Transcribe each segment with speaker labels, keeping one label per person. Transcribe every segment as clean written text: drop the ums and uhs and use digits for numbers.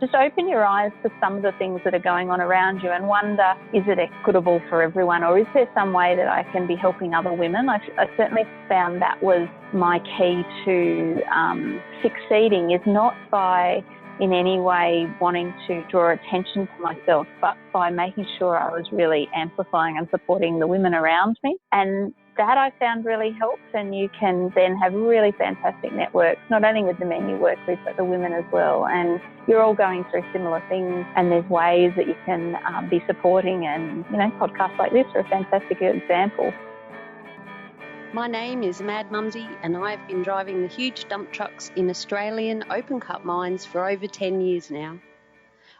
Speaker 1: just open your eyes to some of the things that are going on around you and wonder, is it equitable for everyone, or is there some way that I can be helping other women? I certainly found that was my key to succeeding, is not by in any way wanting to draw attention to myself, but by making sure I was really amplifying and supporting the women around me. And that I found really helps, and you can then have really fantastic networks, not only with the men you work with, but the women as well. And you're all going through similar things, and there's ways that you can be supporting, and, you know, podcasts like this are a fantastic example.
Speaker 2: My name is Mad Mumsy, and I've been driving the huge dump trucks in Australian open-cut mines for over 10 years now.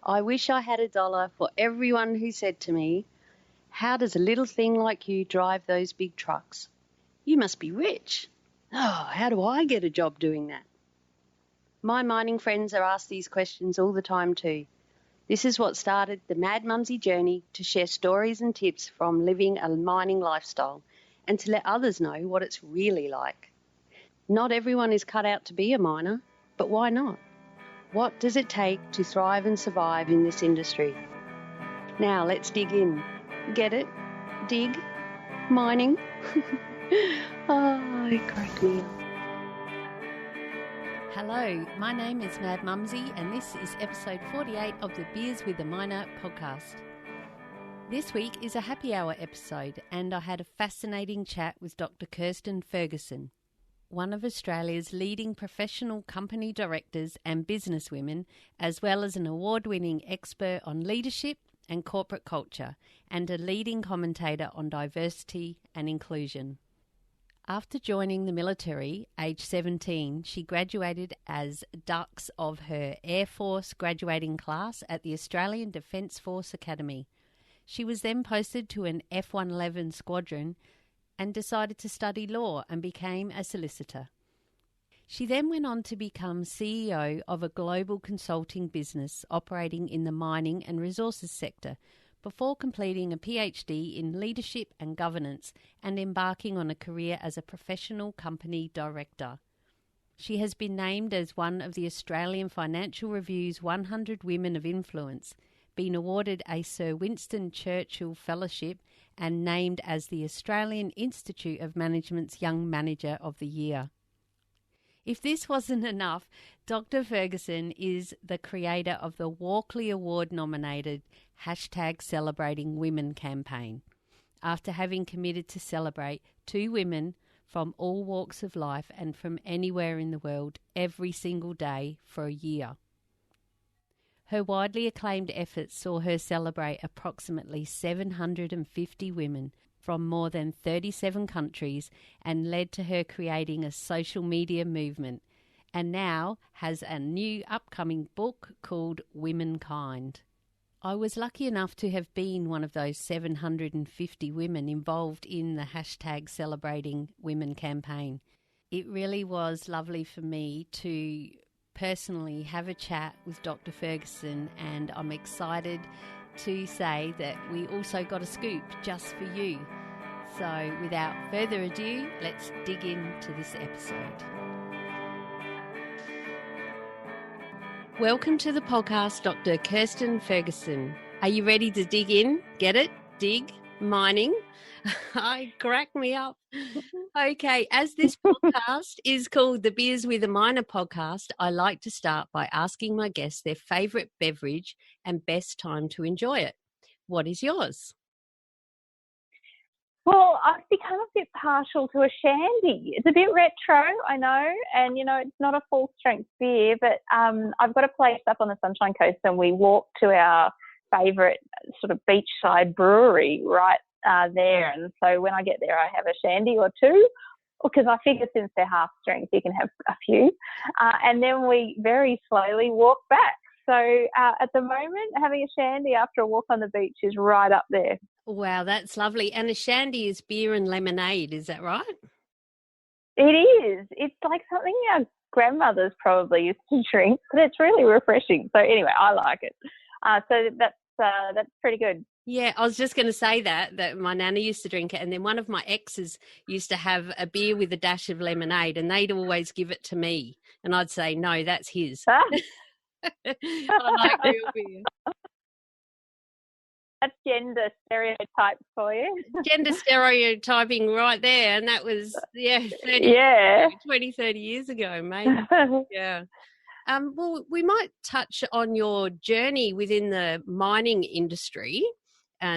Speaker 2: I wish I had $1 for everyone who said to me, "How does a little thing like you drive those big trucks? You must be rich. Oh, how do I get a job doing that?" My mining friends are asked these questions all the time too. This is what started the Mad Mumsy journey, to share stories and tips from living a mining lifestyle and to let others know what it's really like. Not everyone is cut out to be a miner, but why not? What does it take to thrive and survive in this industry? Now let's dig in. Get it? Dig? Mining? Oh, it cracked me up.
Speaker 3: Hello, my name is Mad Mumsy, and this is episode 48 of the Beers with a Miner podcast. This week is a happy hour episode, and I had a fascinating chat with Dr. Kirstin Ferguson, one of Australia's leading professional company directors and businesswomen, as well as an award-winning expert on leadership and corporate culture, and a leading commentator on diversity and inclusion. After joining the military, age 17, she graduated as dux of her Air Force graduating class at the Australian Defence Force Academy. She was then posted to an F-111 squadron and decided to study law and became a solicitor. She then went on to become CEO of a global consulting business operating in the mining and resources sector, before completing a PhD in leadership and governance and embarking on a career as a professional company director. She has been named as one of the Australian Financial Review's 100 Women of Influence, been awarded a Sir Winston Churchill Fellowship, and named as the Australian Institute of Management's Young Manager of the Year. If this wasn't enough, Dr. Ferguson is the creator of the Walkley Award-nominated #Celebrating Women campaign, after having committed to celebrate 2 women from all walks of life and from anywhere in the world every single day for a year. Her widely acclaimed efforts saw her celebrate approximately 750 women from more than 37 countries and led to her creating a social media movement, and now has a new upcoming book called Womankind. I was lucky enough to have been one of those 750 women involved in the #Celebrating Women campaign. It really was lovely for me to personally have a chat with Dr. Ferguson, and I'm excited to say that we also got a scoop just for you. So without further ado, let's dig into this episode. Welcome to the podcast, Dr. Kirstin Ferguson. Are you ready to dig in? Get it? Dig? Mining? I crack me up. Okay, as this podcast is called the Beers with a Miner podcast, I like to start by asking my guests their favourite beverage and best time to enjoy it. What is yours?
Speaker 1: Well, I've become a bit partial to a shandy. It's a bit retro, I know, and, you know, it's not a full-strength beer, but I've got a place up on the Sunshine Coast, and we walk to our favourite sort of beachside brewery right there. And so when I get there, I have a shandy or two, because I figure since they're half strength, you can have a few. And then we very slowly walk back. So at the moment, having a shandy after a walk on the beach is right up there.
Speaker 3: Wow, that's lovely. And a shandy is beer and lemonade, is that right?
Speaker 1: It is. It's like something our grandmothers probably used to drink, but it's really refreshing. So anyway, I like it. So that's pretty good.
Speaker 3: Yeah, I was just going to say that my nana used to drink it, and then one of my exes used to have a beer with a dash of lemonade, and they'd always give it to me, and I'd say, no, that's his. I like real beer.
Speaker 1: That's gender stereotypes for you.
Speaker 3: Gender stereotyping right there. And that was, 30 years ago, maybe. Yeah. Well, we might touch on your journey within the mining industry,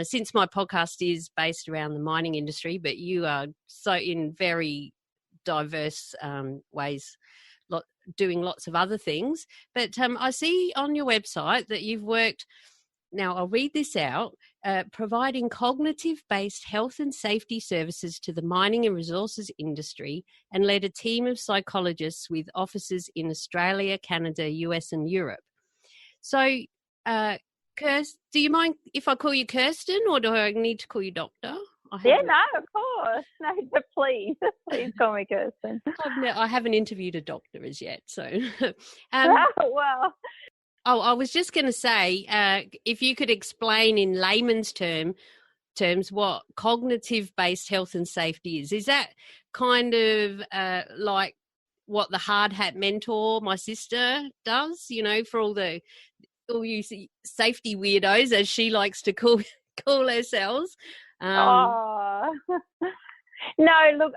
Speaker 3: since my podcast is based around the mining industry, but you are so in very diverse ways, doing lots of other things. But I see on your website that you've worked, now I'll read this out, providing cognitive-based health and safety services to the mining and resources industry, and led a team of psychologists with offices in Australia, Canada, US and Europe. So, do you mind if I call you Kirstin, or do I need to call you Doctor?
Speaker 1: Of course. No, please call me Kirstin.
Speaker 3: I haven't interviewed a doctor as yet, so.
Speaker 1: Well.
Speaker 3: Oh, I was just going to say, if you could explain in layman's terms what cognitive-based health and safety is that kind of like what the hard hat mentor, my sister, does, for all you safety weirdos, as she likes to call herself?
Speaker 1: No, look,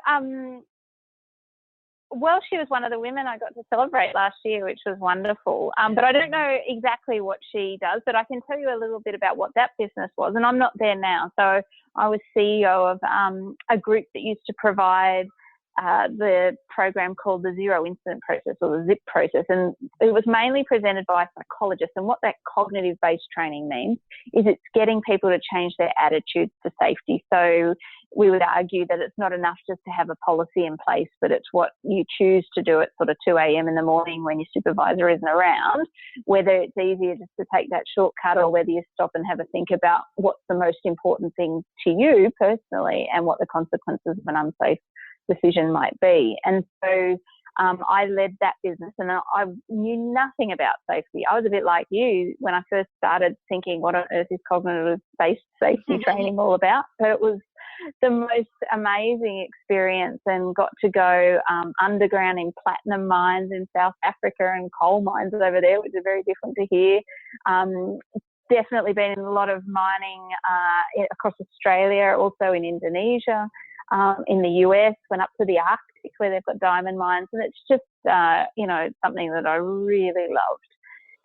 Speaker 1: well, she was one of the women I got to celebrate last year, which was wonderful. But I don't know exactly what she does, but I can tell you a little bit about what that business was. And I'm not there now. So I was CEO of a group that used to provide the program called the Zero Incident Process, or the ZIP process. And it was mainly presented by psychologists. And what that cognitive-based training means is it's getting people to change their attitudes to safety. So we would argue that it's not enough just to have a policy in place, but it's what you choose to do at sort of 2 a.m. in the morning when your supervisor isn't around, whether it's easier just to take that shortcut or whether you stop and have a think about what's the most important thing to you personally and what the consequences of an unsafe decision might be. And so I led that business, and I knew nothing about safety. I was a bit like you when I first started thinking, what on earth is cognitive-based safety training all about? But it was the most amazing experience, and got to go underground in platinum mines in South Africa and coal mines over there, which is very different to here. Definitely been in a lot of mining across Australia, also in Indonesia. In the US, went up to the Arctic where they've got diamond mines, and it's just, something that I really loved.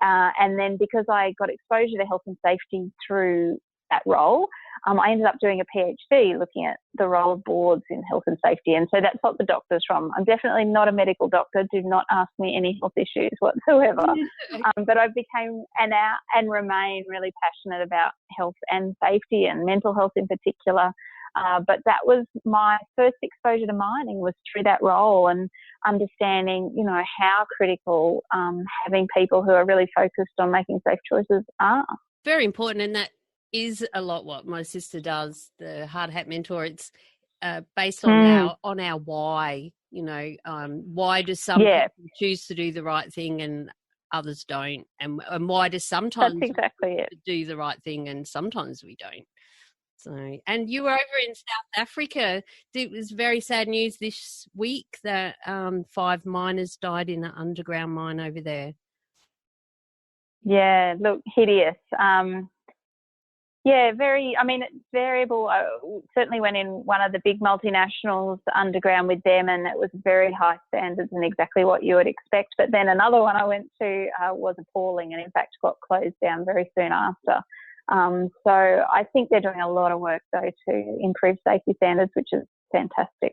Speaker 1: And then because I got exposure to health and safety through that role, I ended up doing a PhD looking at the role of boards in health and safety. And so that's what the doctor's from. I'm definitely not a medical doctor. Do not ask me any health issues whatsoever. But I became and remain really passionate about health and safety and mental health in particular. But that was my first exposure to mining, was through that role, and understanding, how critical having people who are really focused on making safe choices are.
Speaker 3: Very important, and that is a lot what my sister does, the Hard Hat Mentor. It's based on our why. Why do some people choose to do the right thing and others don't, and why do sometimes do the right thing and sometimes we don't. So, and you were over in South Africa. It was very sad news this week that 5 miners died in an underground mine over there.
Speaker 1: Yeah, look, hideous. It's variable. I certainly went in one of the big multinationals underground with them, and it was very high standards and exactly what you would expect. But then another one I went to was appalling, and in fact got closed down very soon after. So I think they're doing a lot of work, though, to improve safety standards, which is fantastic.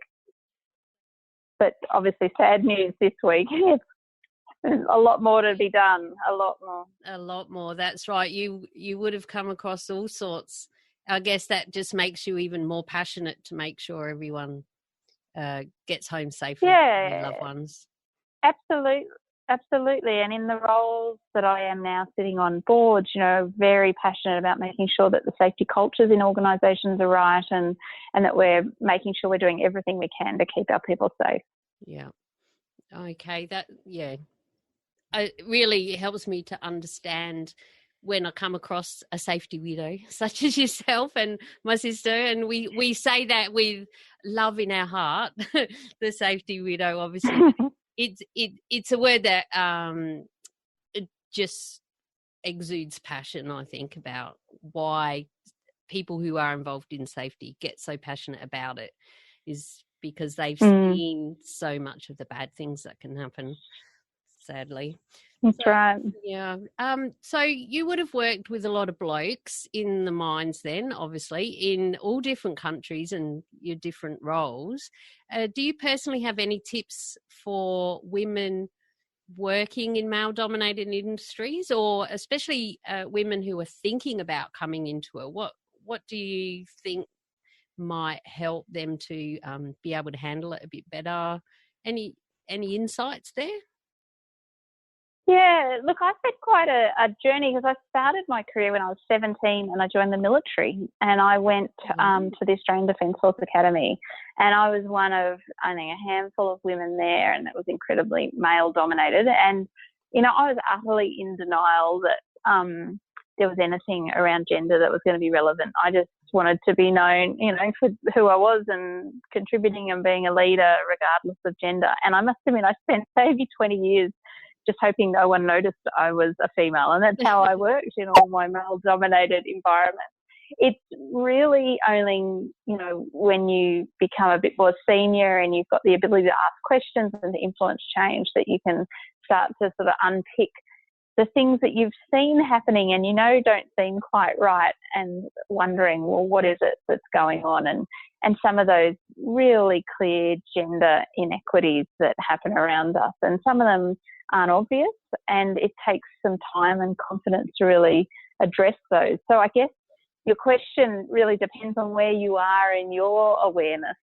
Speaker 1: But obviously sad news this week. There's a lot more to be done, a lot more. That's right. You would have come across all sorts. I guess that just makes you even more passionate to make sure everyone gets home safely with their loved ones. Absolutely. And in the roles that I am now sitting on boards, very passionate about making sure that the safety cultures in organisations are right, and that we're making sure we're doing everything we can to keep our people safe. Yeah.
Speaker 3: Okay. It really helps me to understand when I come across a safety widow such as yourself and my sister, and we say that with love in our heart, the safety widow, obviously. It's a word that just exudes passion, I think, about why people who are involved in safety get so passionate about it, is because they've seen so much of the bad things that can happen, sadly.
Speaker 1: That's right.
Speaker 3: Yeah. So you would have worked with a lot of blokes in the mines then, obviously, in all different countries and your different roles. Do you personally have any tips for women working in male-dominated industries, or especially women who are thinking about coming into it? What do you think might help them to be able to handle it a bit better? Any insights there?
Speaker 1: Yeah, look, I've had quite a journey, because I started my career when I was 17 and I joined the military, and I went to the Australian Defence Force Academy, and I was one of, I think, a handful of women there, and it was incredibly male-dominated. And, you know, I was utterly in denial that there was anything around gender that was going to be relevant. I just wanted to be known, you know, for who I was and contributing and being a leader regardless of gender. And I must admit, I spent maybe 20 years just hoping no one noticed I was a female. And that's how I worked in all my male-dominated environments. It's really only, you know, when you become a bit more senior and you've got the ability to ask questions and to influence change that you can start to sort of unpick the things that you've seen happening and, you know, don't seem quite right, and wondering, well, what is it that's going on? And some of those really clear gender inequities that happen around us. And some of them aren't obvious, and it takes some time and confidence to really address those. So I guess your question really depends on where you are in your awareness.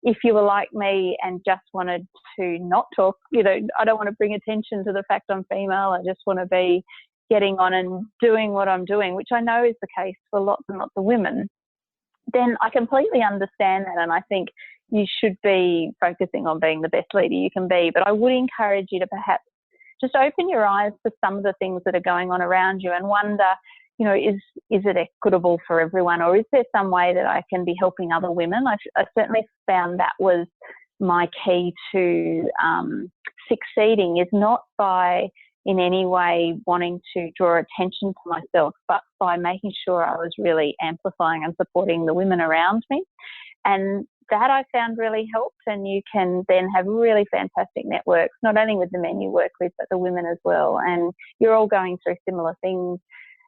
Speaker 1: If you were like me and just wanted to not talk, you know, I don't want to bring attention to the fact I'm female, I just want to be getting on and doing what I'm doing, which I know is the case for lots and lots of women, then I completely understand that, and I think you should be focusing on being the best leader you can be. But I would encourage you to perhaps just open your eyes to some of the things that are going on around you and wonder, you know, is it equitable for everyone, or is there some way that I can be helping other women? I certainly found that was my key to succeeding, is not by in any way wanting to draw attention to myself, but by making sure I was really amplifying and supporting the women around me. And that I found really helped, and you can then have really fantastic networks, not only with the men you work with, but the women as well. And you're all going through similar things,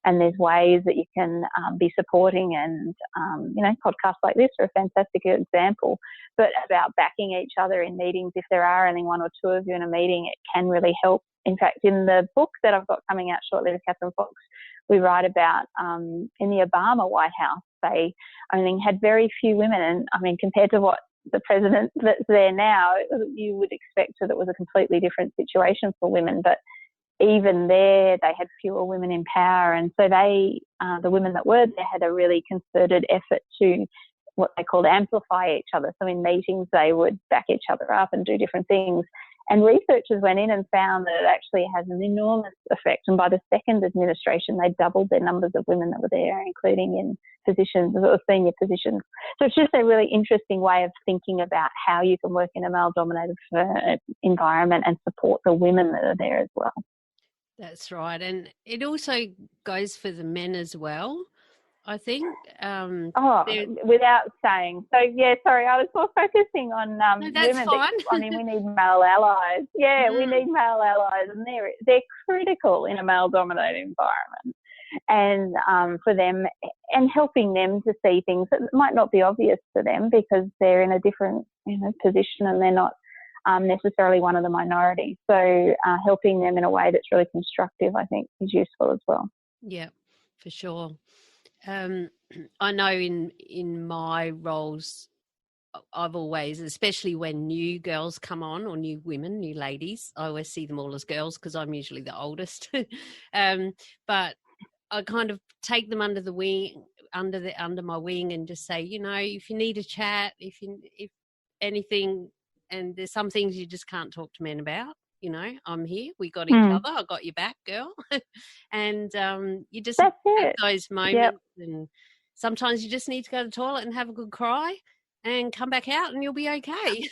Speaker 1: and there's ways that you can be supporting, and, you know, podcasts like this are a fantastic example, but about backing each other in meetings. If there are only one or two of you in a meeting, it can really help. In fact, in the book that I've got coming out shortly with Catherine Fox, we write about in the Obama White House, they only had very few women. And I mean, compared to what the president that's there now, you would expect that it was a completely different situation for women. But even there, they had fewer women in power. And so they, the women that were there, had a really concerted effort to what they called amplify each other. So in meetings, they would back each other up and do different things. And researchers went in and found that it actually has an enormous effect. And by the second administration, they doubled their numbers of women that were there, including in positions, or senior positions. So it's just a really interesting way of thinking about how you can work in a male-dominated environment and support the women that are there as well.
Speaker 3: That's right. And it also goes for the men as well, I think.
Speaker 1: Without saying. So, yeah, sorry, I was more focusing on
Speaker 3: no, that's
Speaker 1: women.
Speaker 3: Fine.
Speaker 1: I mean, we need male allies. Yeah, we need male allies, and they're critical in a male-dominated environment. And for them, and helping them to see things that might not be obvious to them because they're in a different, you know, position, and they're not necessarily one of the minority. So helping them in a way that's really constructive, I think, is useful as well.
Speaker 3: Yeah, for sure. I know in my roles, I've always, especially when new girls come on, or new women, new ladies, I always see them all as girls because I'm usually the oldest. But I kind of take them under my wing, and just say, you know, if you need a chat, if anything, and there's some things you just can't talk to men about, you know, I'm here. We got each other. I got your back, girl. And you just have those moments. Yep. And sometimes you just need to go to the toilet and have a good cry. and come back out and you'll be okay.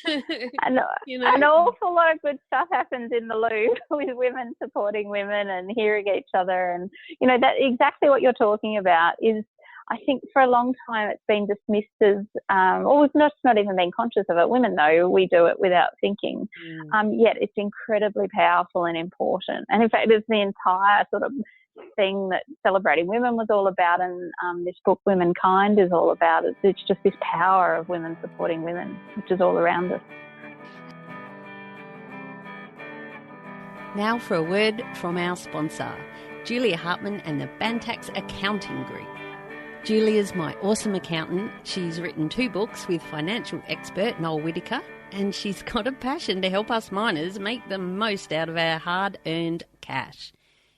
Speaker 1: And
Speaker 3: You know?
Speaker 1: an awful lot of good stuff happens in the loop with women supporting women and hearing each other. And, you know, that exactly what you're talking about is, I think for a long time it's been dismissed as, or we've not even been conscious of it. Women know we do it without thinking. Yet it's incredibly powerful and important. And in fact, it's the entire sort of thing that Celebrating Women was all about, and this book Womankind is all about. It's just this power of women supporting women, which is all around us.
Speaker 3: Now for a word from our sponsor, Julia Hartman and the Bantax Accounting Group. Julia's my awesome accountant. She's written 2 books with financial expert Noel Whittaker, and she's got a passion to help us miners make the most out of our hard-earned cash.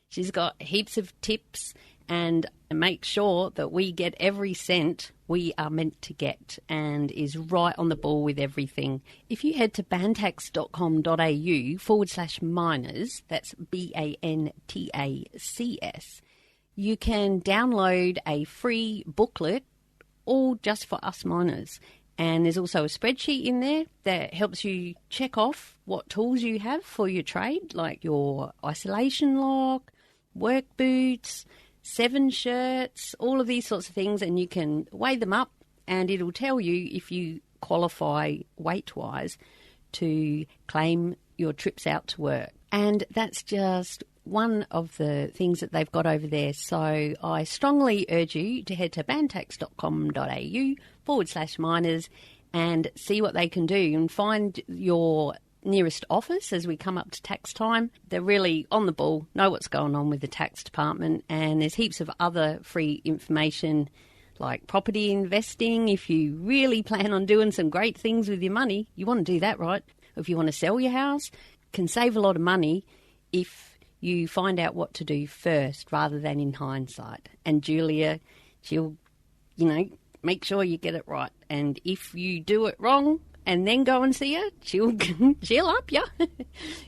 Speaker 3: She's got heaps of tips and make sure that we get every cent we are meant to get, and is right on the ball with everything. If you head to bantax.com.au/miners, that's BANTACS, you can download a free booklet all just for us miners. And there's also a spreadsheet in there that helps you check off what tools you have for your trade, like your isolation lock, work boots, 7 shirts, all of these sorts of things, and you can weigh them up and it'll tell you if you qualify weight-wise to claim your trips out to work. And that's just one of the things that they've got over there. So I strongly urge you to head to bantax.com.au/miners and see what they can do and find your nearest office as we come up to tax time. They're really on the ball, know what's going on with the tax department, and there's heaps of other free information like property investing. If you really plan on doing some great things with your money, you want to do that, right? If you want to sell your house, can save a lot of money if you find out what to do first rather than in hindsight. And Julia, she'll, make sure you get it right. And if you do it wrong and then go and see her, she'll up you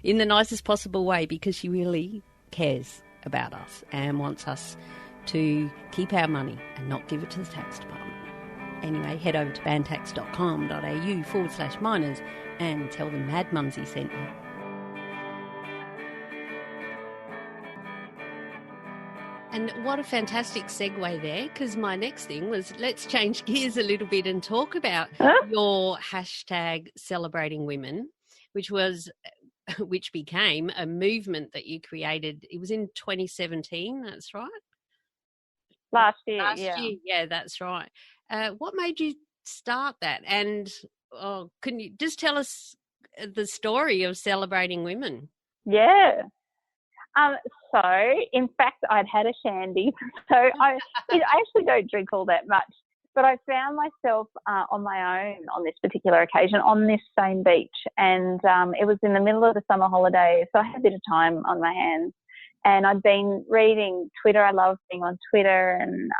Speaker 3: in the nicest possible way, because she really cares about us and wants us to keep our money and not give it to the tax department. Anyway, head over to bantax.com.au/miners and tell them Mad Mumsy sent you. And what a fantastic segue there, because my next thing was, let's change gears a little bit and talk about your hashtag Celebrating Women, which became a movement that you created. It was in 2017, that's right?
Speaker 1: Last year,
Speaker 3: yeah, that's right. What made you start that? And can you just tell us the story of Celebrating Women?
Speaker 1: Yeah. So, in fact, I'd had a shandy. So I actually don't drink all that much, but I found myself on my own on this particular occasion on this same beach. And it was in the middle of the summer holidays, so I had a bit of time on my hands. And I'd been reading Twitter. I love being on Twitter and,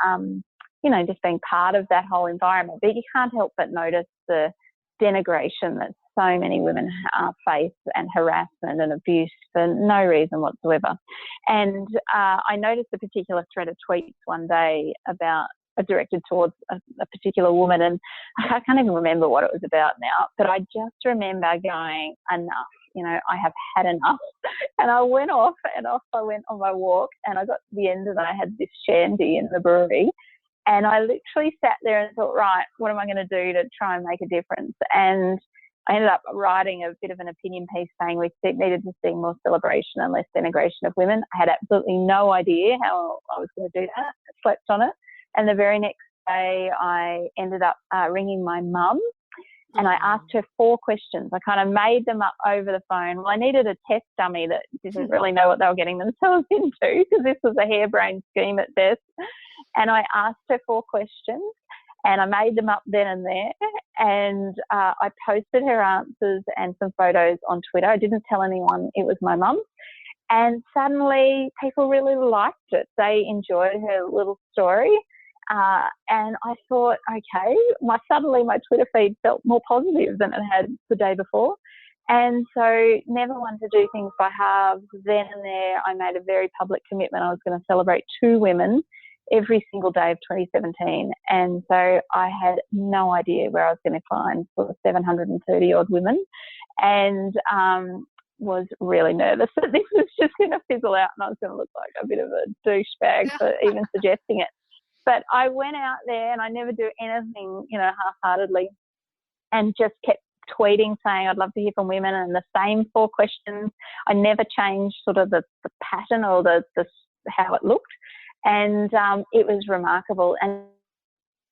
Speaker 1: just being part of that whole environment. But you can't help but notice the denigration that so many women face, and harassment and abuse for no reason whatsoever. And I noticed a particular thread of tweets one day directed towards a particular woman, and I can't even remember what it was about now, but I just remember going, enough, I have had enough. And I went off I went on my walk, and I got to the end and I had this shandy in the brewery. And I literally sat there and thought, right, what am I going to do to try and make a difference? And I ended up writing a bit of an opinion piece saying we needed to see more celebration and less denigration of women. I had absolutely no idea how I was going to do that. I slept on it. And the very next day, I ended up ringing my mum, and I asked her 4 questions. I kind of made them up over the phone. Well, I needed a test dummy that didn't really know what they were getting themselves into, because this was a harebrained scheme at best. And I asked her 4 questions, and I made them up then and there. And I posted her answers and some photos on Twitter. I didn't tell anyone it was my mum. And suddenly people really liked it. They enjoyed her little story. And I thought, okay, suddenly my Twitter feed felt more positive than it had the day before. And so never wanted to do things by halves. Then and there, I made a very public commitment. I was going to celebrate 2 women every single day of 2017. And so I had no idea where I was going to find sort of 730 odd women, and was really nervous that this was just going to fizzle out and I was going to look like a bit of a douchebag for even suggesting it. But I went out there, and I never do anything, half-heartedly, and just kept tweeting saying I'd love to hear from women, and the same 4 questions. I never changed sort of the pattern or the how it looked, and it was remarkable. And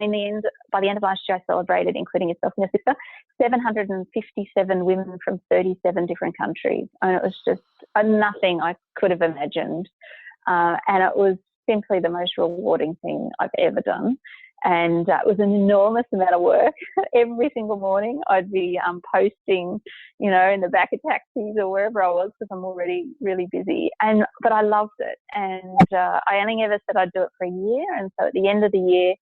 Speaker 1: in the end, by the end of last year, I celebrated, including yourself and your sister, 757 women from 37 different countries, and it was just nothing I could have imagined, and it was simply the most rewarding thing I've ever done. And it was an enormous amount of work. Every single morning I'd be posting, in the back of taxis or wherever I was, because I'm already really busy. But I loved it. And I only ever said I'd do it for a year. And so at the end of the year,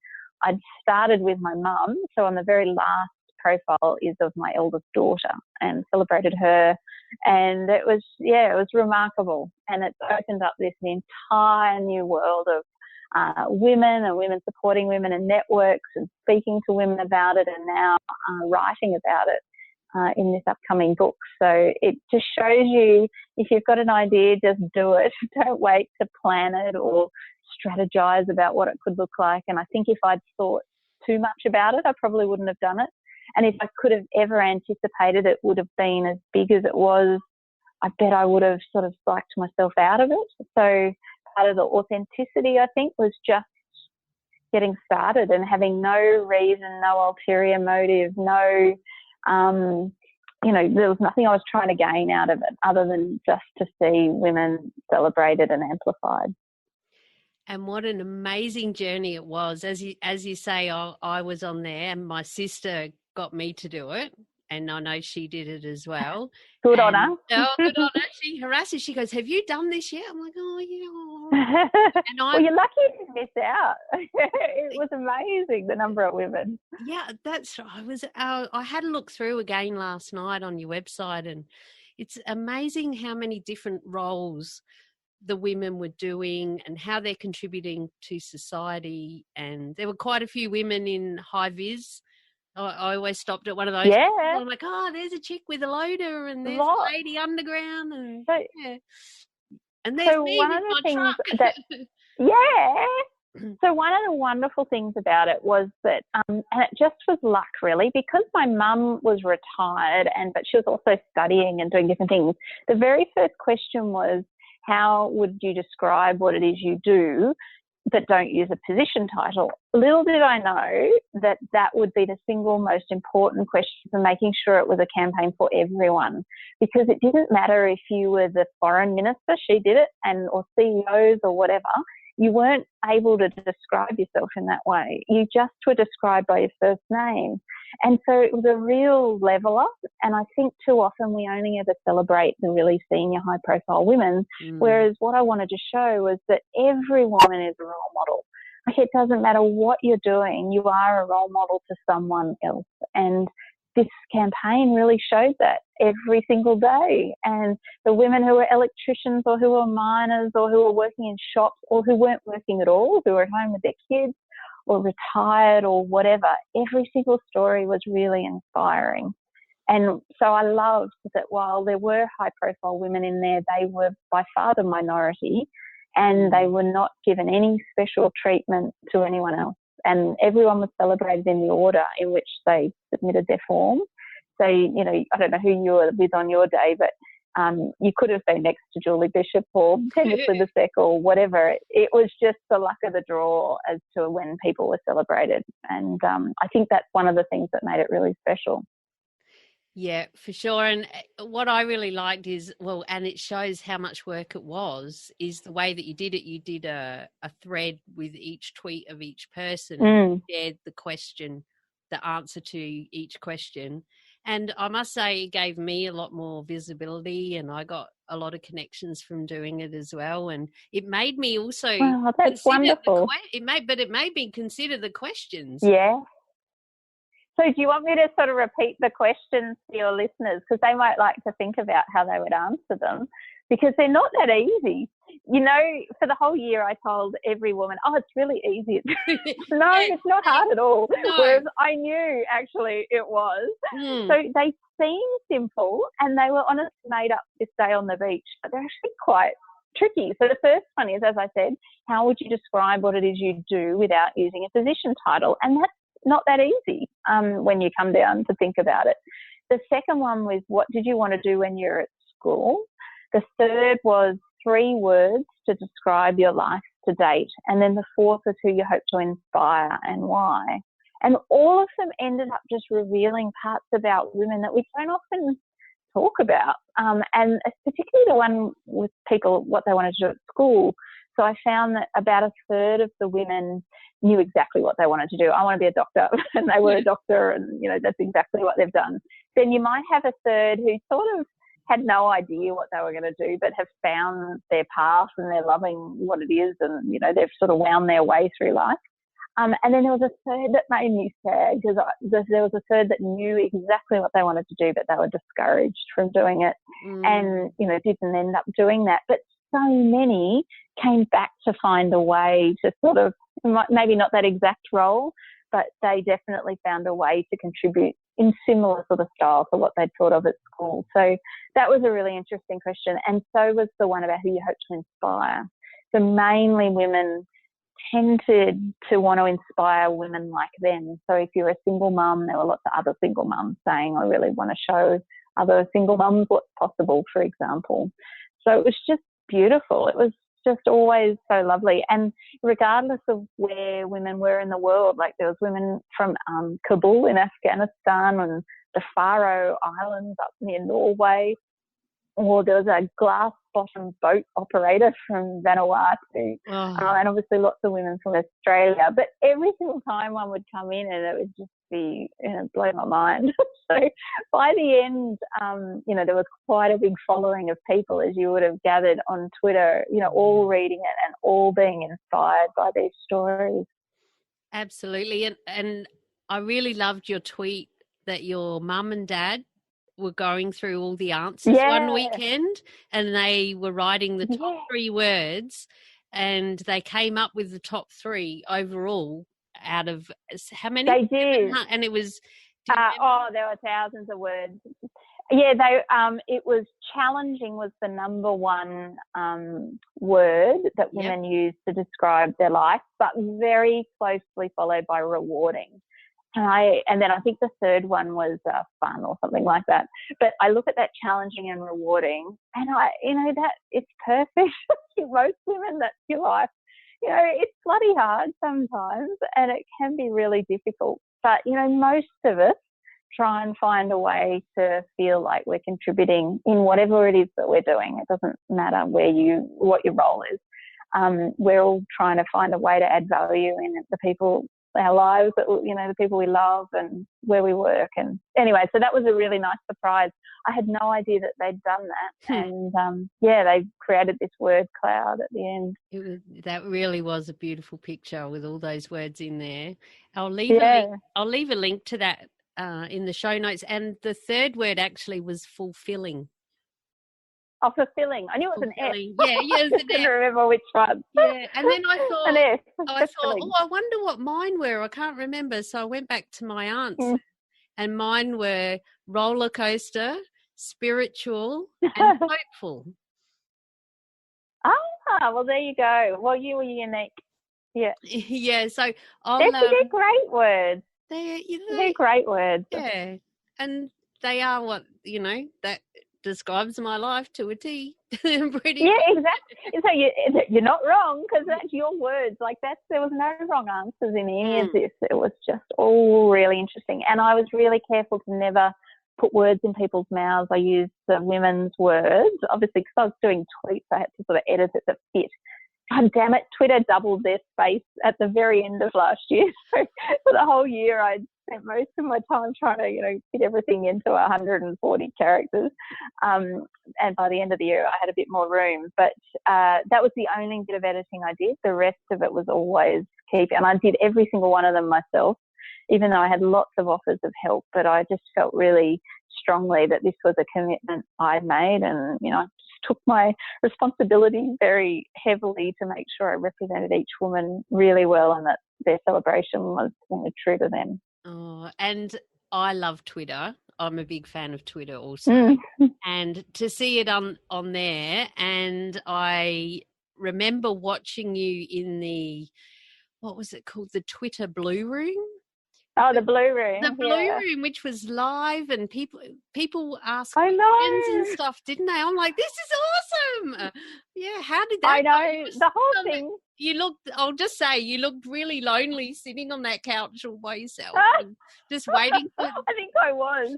Speaker 1: I'd started with my mum. So on the very last profile is of my eldest daughter, and celebrated her. And it was remarkable. And it's opened up this entire new world of women and women supporting women and networks and speaking to women about it, and now writing about it in this upcoming book. So it just shows you, if you've got an idea, just do it. Don't wait to plan it or strategize about what it could look like. And I think if I'd thought too much about it, I probably wouldn't have done it. And if I could have ever anticipated it would have been as big as it was, I bet I would have sort of psyched myself out of it. So part of the authenticity, I think, was just getting started and having no reason, no ulterior motive, no, there was nothing I was trying to gain out of it other than just to see women celebrated and amplified.
Speaker 3: And what an amazing journey it was. As you say, I was on there, and my sister got me to do it, and I know she did it as well.
Speaker 1: Good on her.
Speaker 3: Oh, good on her. She harasses. She goes, "Have you done this yet?" I'm like, "Oh, yeah." And
Speaker 1: well, you're lucky you didn't miss out. It was amazing, the number of women.
Speaker 3: Yeah, that's right. I had a look through again last night on your website, and it's amazing how many different roles the women were doing and how they're contributing to society. And there were quite a few women in high vis. I always stopped at one of those.
Speaker 1: Yeah.
Speaker 3: I'm like, there's a chick with a loader, and there's a lady underground, and and there's me with my truck.
Speaker 1: So one of the wonderful things about it was that, and it just was luck really, because my mum was retired but she was also studying and doing different things. The very first question was, how would you describe what it is you do, but don't use a position title? Little did I know that would be the single most important question for making sure it was a campaign for everyone, because it didn't matter if you were the foreign minister, she did it, or CEOs or whatever. You weren't able to describe yourself in that way. You just were described by your first name. And so it was a real level up. And I think too often we only ever celebrate the really senior, high-profile women, whereas what I wanted to show was that every woman is a role model. Like, it doesn't matter what you're doing, you are a role model to someone else. And this campaign really showed that every single day. And the women who were electricians or who were miners or who were working in shops or who weren't working at all, who were at home with their kids or retired or whatever, every single story was really inspiring. And so I loved that while there were high-profile women in there, they were by far the minority, and they were not given any special treatment to anyone else. And everyone was celebrated in the order in which they submitted their form. So, I don't know who you were with on your day, but you could have been next to Julie Bishop or Tanya Slivesek or whatever. It was just the luck of the draw as to when people were celebrated. And I think that's one of the things that made it really special.
Speaker 3: Yeah, for sure. And what I really liked is, and it shows how much work it was, is the way that you did it. You did a thread with each tweet of each person, and shared the question, the answer to each question. And I must say, it gave me a lot more visibility, and I got a lot of connections from doing it as well. And it made me also
Speaker 1: that's wonderful.
Speaker 3: It made me consider the questions.
Speaker 1: Yeah. So do you want me to sort of repeat the questions to your listeners? Because they might like to think about how they would answer them, because they're not that easy. for the whole year I told every woman, oh, it's really easy. No, it's not hard at all.
Speaker 3: No.
Speaker 1: Whereas I knew actually it was. So they seem simple, and they were honestly made up to stay on the beach, but they're actually quite tricky. So the first one is, as I said, how would you describe what it is you do without using a position title? And that's not that easy when you come down to think about it. The second one was, what did you want to do when you're at school? The third was 3 words to describe your life to date. And then the fourth was who you hope to inspire and why. And all of them ended up just revealing parts about women that we don't often talk about. And particularly the one with people, what they wanted to do at school. So I found that about a third of the women knew exactly what they wanted to do. I want to be a doctor, and they were a doctor, and, that's exactly what they've done. Then you might have a third who sort of had no idea what they were going to do, but have found their path and they're loving what it is, and, they've sort of wound their way through life. And then there was a third that made me sad, because there was a third that knew exactly what they wanted to do, but they were discouraged from doing it and, didn't end up doing that. But so many came back to find a way to sort of, maybe not that exact role, but they definitely found a way to contribute in similar sort of style to what they'd thought of at school. So that was a really interesting question. And so was the one about who you hope to inspire. So mainly women tended to want to inspire women like them. So if you're a single mum, there were lots of other single mums saying, I really want to show other single mums what's possible, for example. So it was just beautiful. It was just always so lovely. And regardless of where women were in the world, like there was women from Kabul in Afghanistan and the Faroe Islands up near Norway, or there was a glass-bottom boat operator from Vanuatu, and obviously lots of women from Australia. But every single time one would come in, and it would just be, blow my mind. So by the end, there was quite a big following of people, as you would have gathered on Twitter, all reading it and all being inspired by these stories.
Speaker 3: Absolutely. And I really loved your tweet that your mum and dad were going through all the answers one weekend, and they were writing the top 3 words, and they came up with the top 3 overall out of how many?
Speaker 1: They did.
Speaker 3: And it was...
Speaker 1: there were thousands of words. Yeah, it was challenging was the number 1 word that women use to describe their life, but very closely followed by rewarding. And then I think the third one was fun or something like that. But I look at that challenging and rewarding, and that it's perfect. Most women, that's your life. It's bloody hard sometimes, and it can be really difficult. But, most of us try and find a way to feel like we're contributing in whatever it is that we're doing. It doesn't matter what your role is. We're all trying to find a way to add value in the people, our lives, the people we love and where we work. And anyway, so that was a really nice surprise. I had no idea that they'd done that. And they created this word cloud at the end.
Speaker 3: That really was a beautiful picture with all those words in there. I'll leave a link to that in the show notes. And the third word actually was fulfilling.
Speaker 1: Oh, fulfilling. I knew it was
Speaker 3: fulfilling.
Speaker 1: an F.
Speaker 3: Yeah, it was an
Speaker 1: I couldn't remember which one.
Speaker 3: Yeah, and then I thought,
Speaker 1: an F.
Speaker 3: I wonder what mine were. I can't remember. So I went back to my aunt's, and mine were roller coaster, spiritual, and hopeful.
Speaker 1: Well, there you go. Well, you were unique. Yeah.
Speaker 3: Yeah, so
Speaker 1: they're great words.
Speaker 3: They're
Speaker 1: great words.
Speaker 3: Yeah, and they are what, that describes my life to a T. Pretty
Speaker 1: yeah, exactly. So you're not wrong, because that's your words. Like there was no wrong answers in any of this. It was just all really interesting. And I was really careful to never put words in people's mouths. I used the women's words, obviously, because I was doing tweets. I had to sort of edit it to fit. God damn it, Twitter doubled their space at the very end of last year. So for the whole year, I spent most of my time trying to, fit everything into 140 characters. And by the end of the year, I had a bit more room. But that was the only bit of editing I did. The rest of it was always keep. And I did every single one of them myself, even though I had lots of offers of help. But I just felt really strongly that this was a commitment I'd made, and, you know, I just took my responsibility very heavily to make sure I represented each woman really well and that their celebration was, you know, true to them.
Speaker 3: Oh, and I love Twitter. I'm a big fan of Twitter also. And to see it on there, and I remember watching you in the, what was it called? The Twitter Blue Room?
Speaker 1: Oh, the Blue Room.
Speaker 3: The Blue Room, which was live, and people asked
Speaker 1: I
Speaker 3: questions
Speaker 1: know.
Speaker 3: and stuff, didn't they? I'm like, this is awesome. Yeah, how did that
Speaker 1: I know.
Speaker 3: go?
Speaker 1: The whole thing.
Speaker 3: You looked, I'll just say, you looked really lonely sitting on that couch all by yourself and just waiting for...
Speaker 1: I think I was.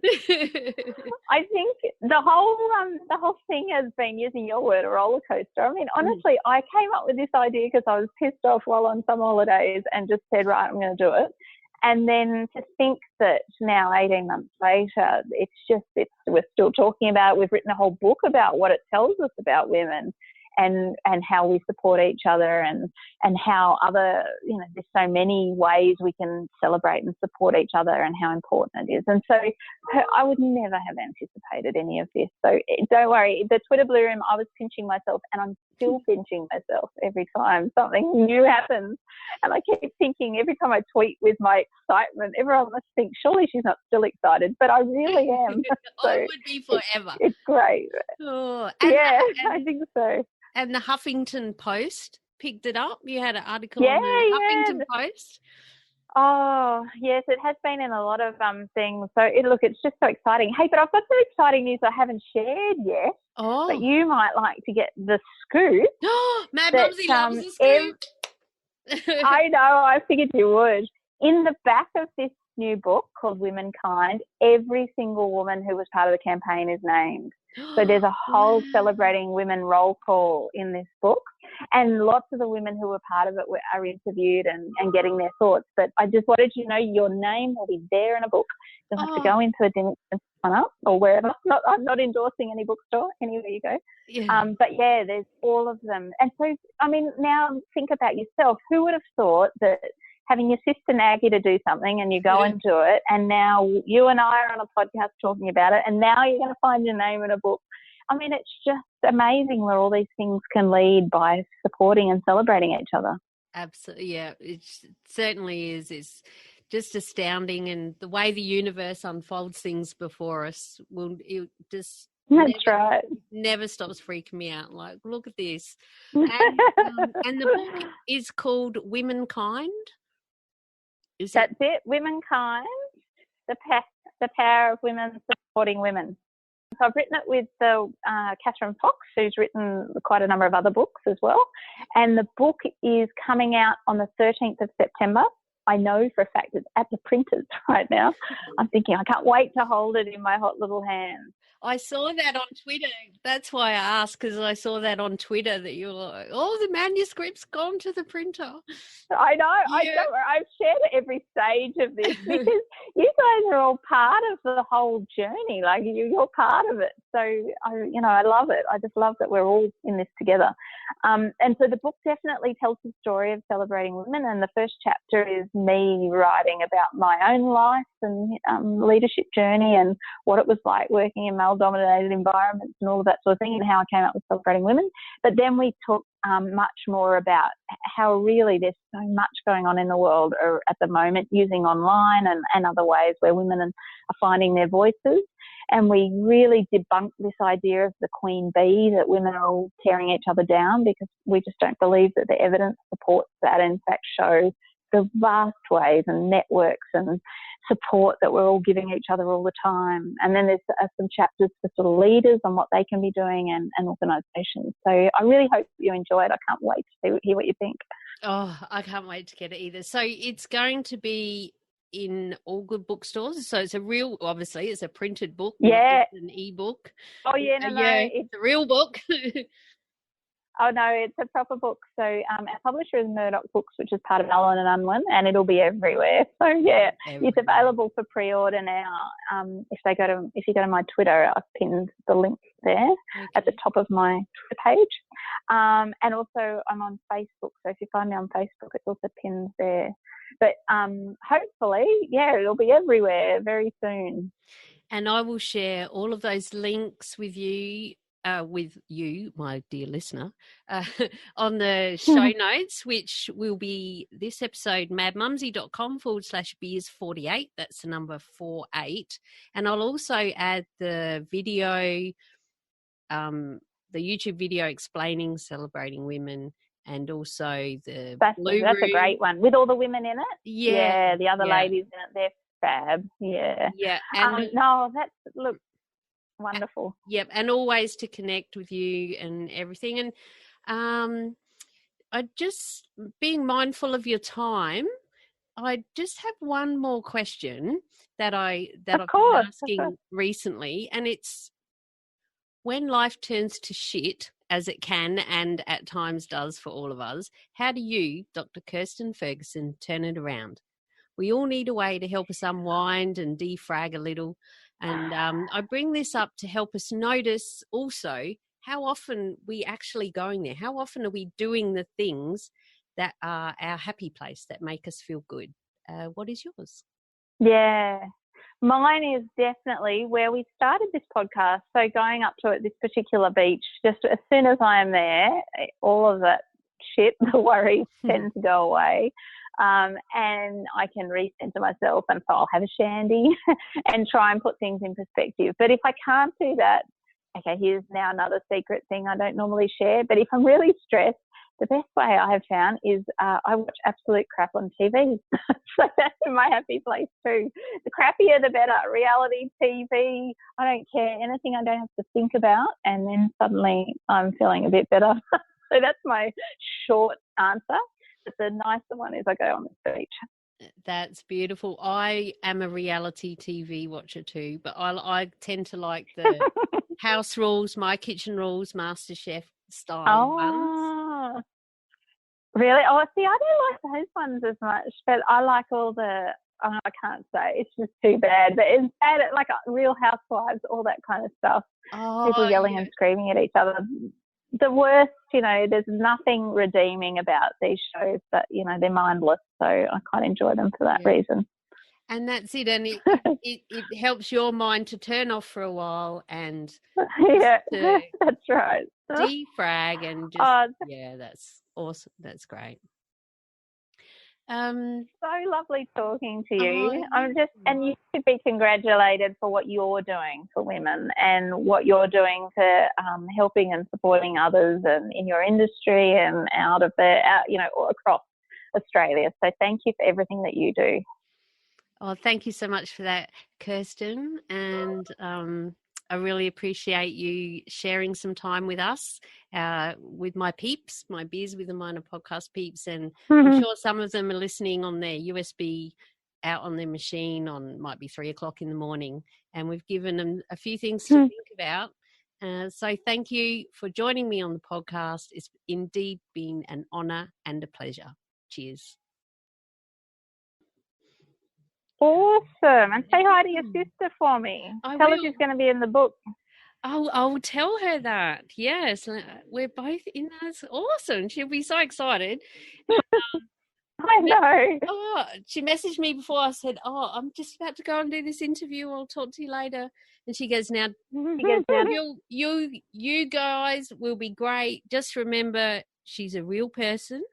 Speaker 1: I think the whole thing has been, using your word, a roller coaster. I mean, honestly, I came up with this idea because I was pissed off while on some holidays and just said, right, I'm going to do it. And then to think that now, 18 months later, we're still talking about it. We've written a whole book about what it tells us about women and how we support each other and how other, you know, there's so many ways we can celebrate and support each other and how important it is. And so I would never have anticipated any of this. So don't worry, the Twitter Blue Room, I was pinching myself, and I'm still pinching myself every time something new happens. And I keep thinking, every time I tweet with my excitement, everyone must think, surely she's not still excited, but I really am. So
Speaker 3: I would be forever.
Speaker 1: It's great.
Speaker 3: Oh,
Speaker 1: I think so.
Speaker 3: And the Huffington Post picked it up. You had an article on the Huffington Post.
Speaker 1: Oh, yes, it has been in a lot of things. So, it's just so exciting. Hey, but I've got some exciting news I haven't shared yet.
Speaker 3: Oh.
Speaker 1: But you might like to get the scoop.
Speaker 3: Mad Mumsy loves the scoop.
Speaker 1: I know, I figured you would. In the back of this new book called Womankind, every single woman who was part of the campaign is named. So there's a whole celebrating women roll call in this book, and lots of the women who were part of it are interviewed and getting their thoughts. But I just wanted you to know your name will be there in a book. You'll have to go into a dinner and sign up or wherever. I'm not endorsing any bookstore, anywhere you go.
Speaker 3: Yeah.
Speaker 1: But yeah, there's all of them. And so, I mean, now think about yourself. Who would have thought that having your sister nag you to do something and you go and do it, and now you and I are on a podcast talking about it, and now you're going to find your name in a book. I mean, it's just amazing where all these things can lead by supporting and celebrating each other.
Speaker 3: Absolutely, yeah. It certainly is. It's just astounding, and the way the universe unfolds things before us never stops freaking me out. Like, look at this. And the book is called Womankind.
Speaker 1: That's it, Womankind, the power of women supporting women. So I've written it with Catherine Fox, who's written quite a number of other books as well. And the book is coming out on the 13th of September. I know for a fact it's at the printers right now. I'm thinking I can't wait to hold it in my hot little hands.
Speaker 3: I saw that on Twitter. That's why I asked, because I saw that on Twitter that you were like, oh, the manuscript's gone to the printer.
Speaker 1: I know. Yeah. I've shared every stage of this because you guys are all part of the whole journey. Like, you're part of it. So, I love it. I just love that we're all in this together. And so the book definitely tells the story of celebrating women. And the first chapter is me writing about my own life and leadership journey and what it was like working in male-dominated environments and all of that sort of thing, and how I came up with celebrating women. But then we talk much more about how really there's so much going on in the world at the moment, using online and other ways where women are finding their voices. And we really debunk this idea of the queen bee, that women are all tearing each other down, because we just don't believe that the evidence supports that. In fact, show the vast ways and networks and support that we're all giving each other all the time. And then there's some chapters for sort of leaders on what they can be doing and organisations. So I really hope you enjoy it. I can't wait to hear what you think.
Speaker 3: Oh, I can't wait to get it either. So it's going to be in all good bookstores. So it's obviously it's a printed book,
Speaker 1: yeah,
Speaker 3: not just an e-book.
Speaker 1: Oh yeah, no,
Speaker 3: it's a real book.
Speaker 1: Oh no, it's a proper book. So our publisher is Murdoch Books, which is part of Allen and Unwin, and it'll be everywhere. So yeah, everywhere. It's available for pre-order now. If you go to my Twitter, I've pinned the link there at the top of my Twitter page. And also I'm on Facebook. So if you find me on Facebook, it's also pinned there. But hopefully, it'll be everywhere very soon.
Speaker 3: And I will share all of those links with you, my dear listener, on the show notes, which will be this episode, madmumsy.com/beers48. That's the number 48. And I'll also add the video, the YouTube video explaining Celebrating Women, and also
Speaker 1: that's a great one with all the women in it.
Speaker 3: Yeah,
Speaker 1: the other ladies in it, they're fab.
Speaker 3: Yeah. And
Speaker 1: look, wonderful.
Speaker 3: Yep, and always to connect with you and everything. And I just, being mindful of your time, I just have one more question that I've been asking recently, and it's, when life turns to shit, as it can and at times does for all of us, how do you, Dr. Kirstin Ferguson, turn it around? We all need a way to help us unwind and defrag a little. And I bring this up to help us notice also how often we actually going there. How often are we doing the things that are our happy place, that make us feel good? What is yours?
Speaker 1: Yeah, mine is definitely where we started this podcast. So going up to this particular beach, just as soon as I am there, all of that shit, the worries tend to go away. And I can recenter myself, and so I'll have a shandy and try and put things in perspective. But if I can't do that, okay, here's now another secret thing I don't normally share. But if I'm really stressed, the best way I have found is I watch absolute crap on TV. So that's my happy place too. The crappier, the better. Reality TV, I don't care. Anything I don't have to think about, and then suddenly I'm feeling a bit better. So that's my short answer. But the nicer one is I go on the beach.
Speaker 3: That's beautiful. I am a reality TV watcher too, but I tend to like the House Rules, My Kitchen Rules, MasterChef style ones.
Speaker 1: Really? Oh, see, I don't like those ones as much, but I like all the, I can't say, it's just too bad. But it's bad, like Real Housewives, all that kind of stuff. People yelling and screaming at each other. The worst, there's nothing redeeming about these shows, but, they're mindless. So I quite enjoy them for that reason.
Speaker 3: And that's it. And it helps your mind to turn off for a while and
Speaker 1: that's right.
Speaker 3: Defrag and just, that's awesome. That's great.
Speaker 1: So lovely talking to you. And you should be congratulated for what you're doing for women and what you're doing for helping and supporting others and in your industry and out across Australia. So thank you for everything that you do.
Speaker 3: Oh, thank you so much for that, Kirstin. And I really appreciate you sharing some time with us, with my peeps, my Beers with the Minor podcast peeps. And I'm sure some of them are listening on their USB out on their machine might be 3:00 in the morning. And we've given them a few things to think about. So thank you for joining me on the podcast. It's indeed been an honour and a pleasure. Cheers.
Speaker 1: Awesome. And say hi to your sister for me. Tell her she's going to be in the book.
Speaker 3: I'll tell her that. Yes, we're both in. That's awesome. She'll be so excited.
Speaker 1: I know.
Speaker 3: She messaged me before. I said, I'm just about to go and do this interview. I'll talk to you later. And she goes, now you guys will be great. Just remember, she's a real person.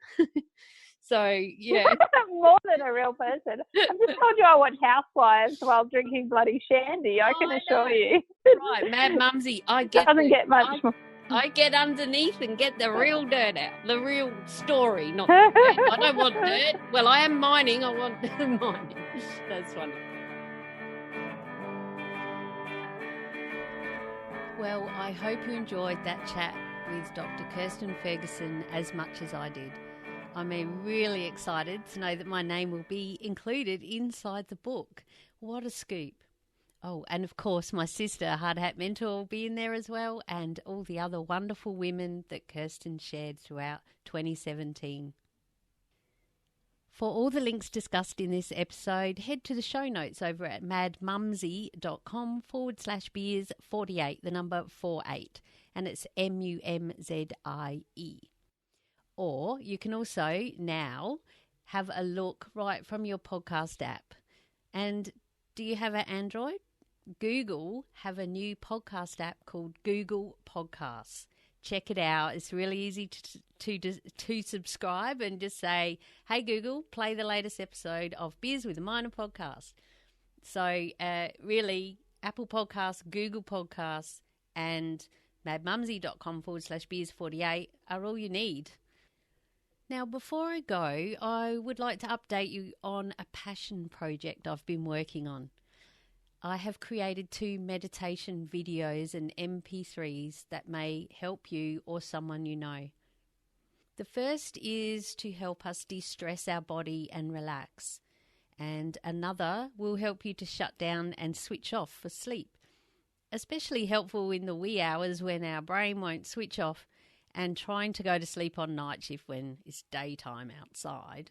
Speaker 3: So, yeah.
Speaker 1: More than a real person. I've just told you I watch Housewives while drinking bloody shandy, I can assure you.
Speaker 3: Right, Mad Mumsy, I get I get underneath and get the real dirt out, the real story, not the dirt. I don't want dirt. Well, I am mining, I want mining. That's funny. Well, I hope you enjoyed that chat with Dr. Kirstin Ferguson as much as I did. I'm really excited to know that my name will be included inside the book. What a scoop. Oh, and of course my sister, Hard Hat Mentor, will be in there as well, and all the other wonderful women that Kirstin shared throughout 2017. For all the links discussed in this episode, head to the show notes over at madmumzy.com/beers48, the number 48, and it's MUMZIE. Or you can also now have a look right from your podcast app. And do you have an Android? Google have a new podcast app called Google Podcasts. Check it out. It's really easy to subscribe and just say, hey, Google, play the latest episode of Beers with a Minor podcast. So really, Apple Podcasts, Google Podcasts, and madmumzy.com/beers48 are all you need. Now, before I go, I would like to update you on a passion project I've been working on. I have created 2 meditation videos and MP3s that may help you or someone you know. The first is to help us de-stress our body and relax, and another will help you to shut down and switch off for sleep, especially helpful in the wee hours when our brain won't switch off and trying to go to sleep on night shift when it's daytime outside.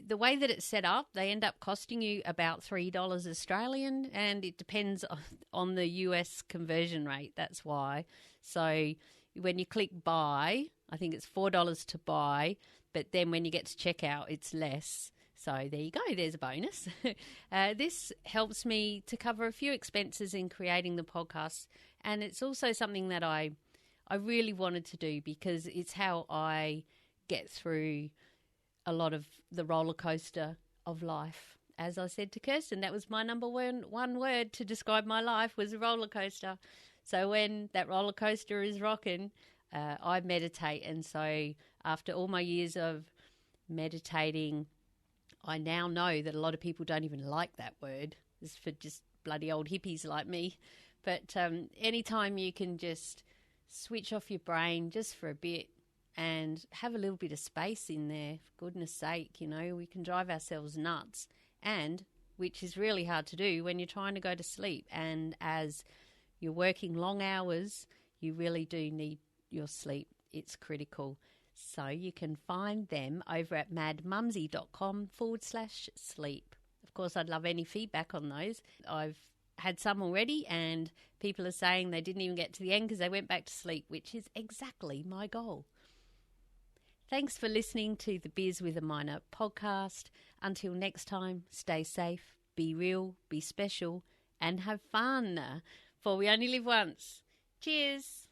Speaker 3: The way that it's set up, they end up costing you about $3 Australian, and it depends on the US conversion rate. That's why. So when you click buy, I think it's $4 to buy, but then when you get to checkout, it's less. So there you go. There's a bonus. This helps me to cover a few expenses in creating the podcast, and it's also something that I really wanted to do because it's how I get through a lot of the roller coaster of life. As I said to Kirstin, that was my number one word to describe my life was a roller coaster. So when that roller coaster is rocking, I meditate. And so after all my years of meditating, I now know that a lot of people don't even like that word. It's for just bloody old hippies like me. But anytime you can just switch off your brain just for a bit, and have a little bit of space in there, for goodness sake, we can drive ourselves nuts, and which is really hard to do when you're trying to go to sleep. And as you're working long hours, you really do need your sleep. It's critical. So you can find them over at madmumzy.com/sleep. Of course, I'd love any feedback on those. I've had some already, and people are saying they didn't even get to the end because they went back to sleep, which is exactly my goal. Thanks for listening to the Beers with a Minor podcast. Until next time, stay safe, be real, be special, and have fun, for we only live once. Cheers.